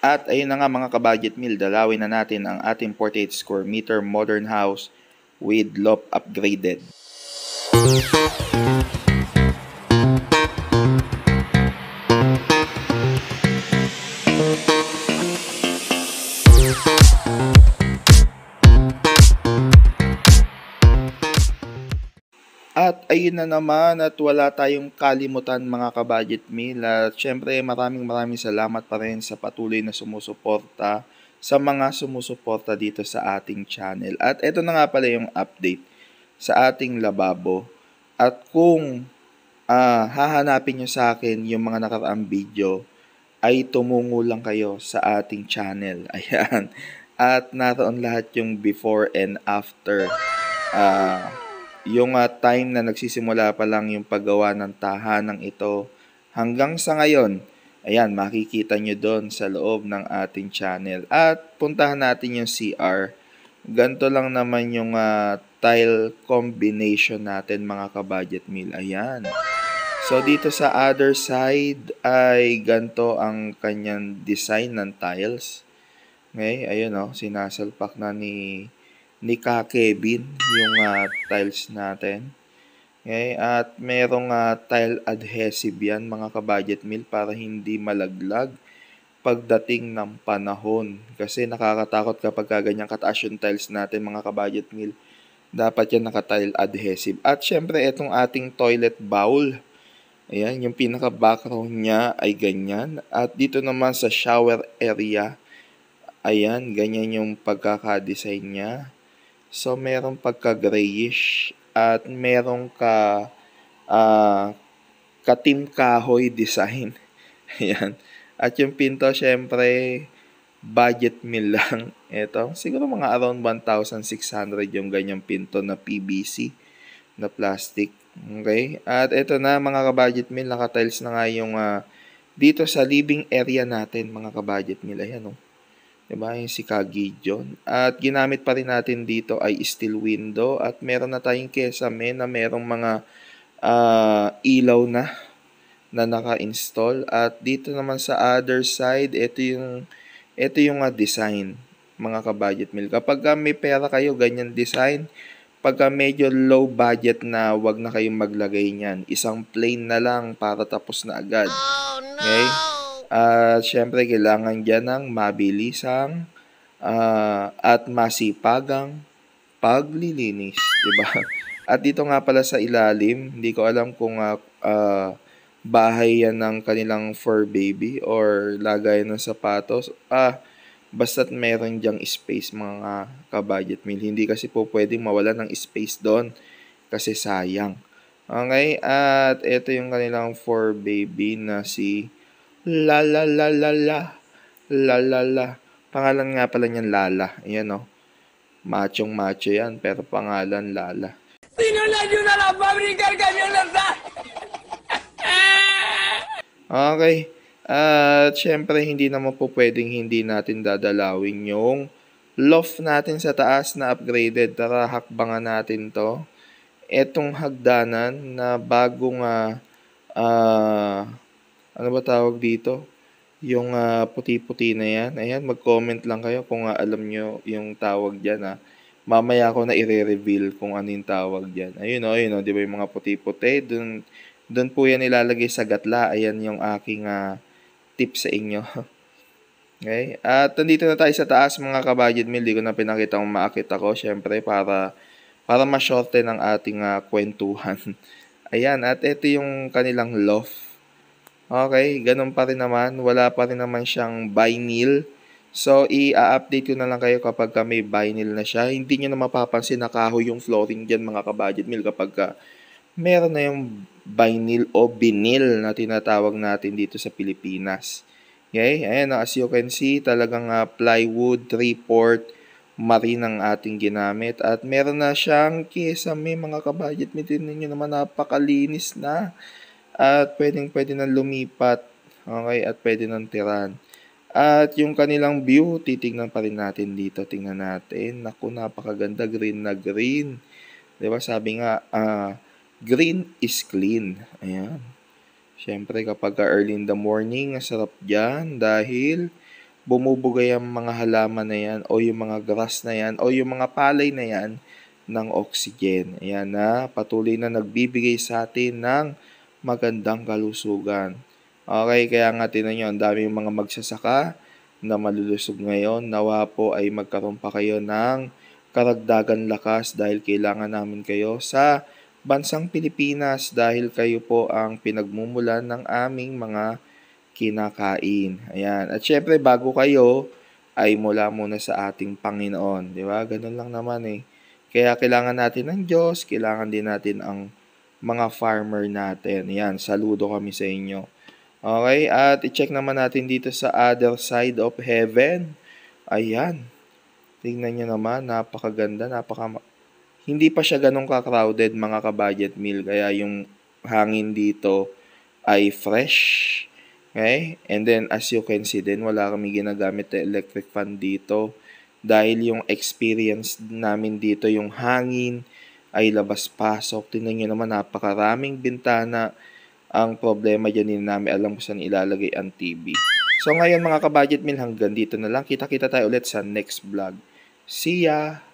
At ayun na nga mga ka-budget meal, dalawin na natin ang ating 48 square meter modern house with loft upgraded. At ayun na naman at wala tayong kalimutan mga ka-budget meal. At syempre maraming salamat pa rin sa patuloy na sumusuporta sa mga sumusuporta dito sa ating channel. At ito na nga pala yung update sa ating lababo. At kung hahanapin nyo sa akin yung mga nakaraang video, ay tumungo lang kayo sa ating channel. Ayan. At naroon lahat yung before and after. Yung time na nagsisimula pa lang yung paggawa ng tahanang ito hanggang sa ngayon, ayan, makikita nyo doon sa loob ng ating channel. At puntahan natin yung CR. Ganito lang naman yung tile combination natin mga ka-budget meal. Ayan. So dito sa other side ay ganito ang kanyang design ng tiles. Okay, ayun sinasalpak na ni Ka Kevin yung tiles natin. Okay, at merong tile adhesive yan mga ka-budget meal para hindi malaglag pagdating ng panahon. Kasi nakakatakot kapag ganyan kataas yung tiles natin mga ka-budget meal. Dapat yan naka-tile adhesive. At syempre itong ating toilet bowl. Ayan, yung pinaka-background niya ay ganyan. At dito naman sa shower area, ayan, ganyan yung pagkaka-design niya. So, merong pagka-grayish at merong ka-team kahoy design. Ayan. At yung pinto, syempre, budget meal lang. Ito, siguro mga around 1,600 yung ganyang pinto na PVC na plastic. Okay? At ito na mga ka-budget meal, naka-tiles na nga yung dito sa living area natin mga ka-budget meal. Ayan Diba? Yung si Kagijon. At ginamit pa rin natin dito ay steel window. At meron na tayong kesame na merong mga ilaw na naka-install. At dito naman sa other side, ito yung design mga ka-budget meal. Kapag may pera kayo, ganyan design. Pagka medyo low budget na, wag na kayong maglagay niyan. Isang plain na lang para tapos na agad. Okay? At syempre, kailangan dyan ng mabilisang at masipagang paglilinis. Diba? At dito nga pala sa ilalim, hindi ko alam kung bahay yan ng kanilang fur baby or lagay ng sapatos. Basta't meron dyang space mga ka-budget meal. Hindi kasi po pwedeng mawala ng space doon kasi sayang. Okay? At ito yung kanilang fur baby na si La. Pangalan nga pala niyan Lala. Ayan Machong macho yan, pero pangalan Lala. Sino na yun na lang pabrikar camioneta? Okay. At syempre, hindi naman po pwedeng hindi natin dadalawin yung loft natin sa taas na upgraded. Tara, hakbangan natin to. Etong hagdanan na bagong ano ba tawag dito? Yung puti-puti na yan. Ayan, mag-comment lang kayo kung alam nyo yung tawag dyan. Mamaya ako na i-reveal kung ano yung tawag dyan. Ayun di ba yung mga puti-puti? Doon po yan ilalagay sa gatla. Ayan yung aking tip sa inyo. Okay? At nandito na tayo sa taas mga ka-budget meal. Di ko na pinakita kung maakit ako. Syempre, para ma-shorten ang ating kwentuhan. Ayan, at ito yung kanilang loft. Okay, ganun pa rin naman. Wala pa rin naman siyang vinyl. So, i-update ko na lang kayo kapag may vinyl na siya. Hindi nyo na mapapansin na kahoy yung flooring dyan mga ka-budget meal kapag meron na yung vinyl o vinyl na tinatawag natin dito sa Pilipinas. Okay, ayan as you can see, talagang plywood, 3/4 marine ang ating ginamit. At meron na siyang kisame mga ka-budget meal. Tingnan nyo naman, napakalinis na. At pwede na lumipat. Okay, at pwede nang tiran. At yung kanilang view, titingnan pa rin natin dito. Tingnan natin. Naku, napakaganda. Green na green. Diba? Sabi nga, green is clean. Ayan. Siyempre, kapag early in the morning, sarap dyan dahil bumubugay ang mga halaman na yan o yung mga grass na yan o yung mga palay na yan ng oxygen. Ayan na patuloy na nagbibigay sa atin ng magandang kalusugan. Okay, kaya nga tinan nyo, ang daming mga magsasaka na malulusog ngayon. Nawa po ay magkaroon pa kayo ng karagdagan lakas dahil kailangan namin kayo sa bansang Pilipinas dahil kayo po ang pinagmumulan ng aming mga kinakain. Ayan. At syempre, bago kayo, ay mula muna sa ating Panginoon. Di ba? Ganun lang naman eh. Kaya kailangan natin ng Diyos, kailangan din natin ang mga farmer natin. Ayan, saludo kami sa inyo. Okay, at i-check naman natin dito sa other side of heaven. Ayan. Tingnan nyo naman, napakaganda, hindi pa siya ganun ka-crowded mga ka-budget meal. Kaya yung hangin dito ay fresh. Okay? And then, as you can see din, wala kami ginagamit na electric fan dito. Dahil yung experience namin dito, yung hangin ay labas-pasok. Tingnan nyo naman, napakaraming bintana. Ang problema dyan, hindi namin alam kung saan ilalagay ang TV. So ngayon mga ka-budget meal, hanggang dito na lang. Kita-kita tayo ulit sa next vlog. See ya!